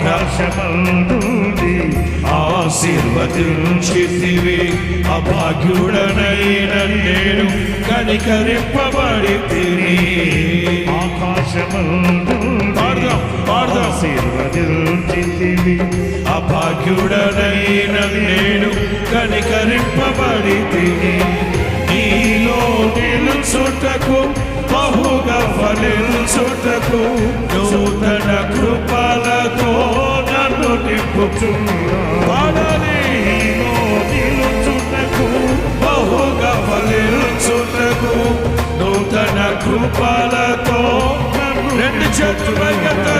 ఆకాశమందుంది ఆశీర్వదించితివి. అభాగ్యుడనైన నేను కనికరింపబడి తిని. ఆకాశమందుంది ఆశీర్వదించితివి. అభాగ్యుడనైన నేను కనికరింపబడి తిని. నీలో నిలుచుటకు బహుగా ఫలించుటకు నూతన కృపలతో నన్ను నింపుచున్నాడు. నీలో నిలుచుటకు బహుగా ఫలించుటకు నూతన కృపలతో రెండు చేతులు పైకెత్తి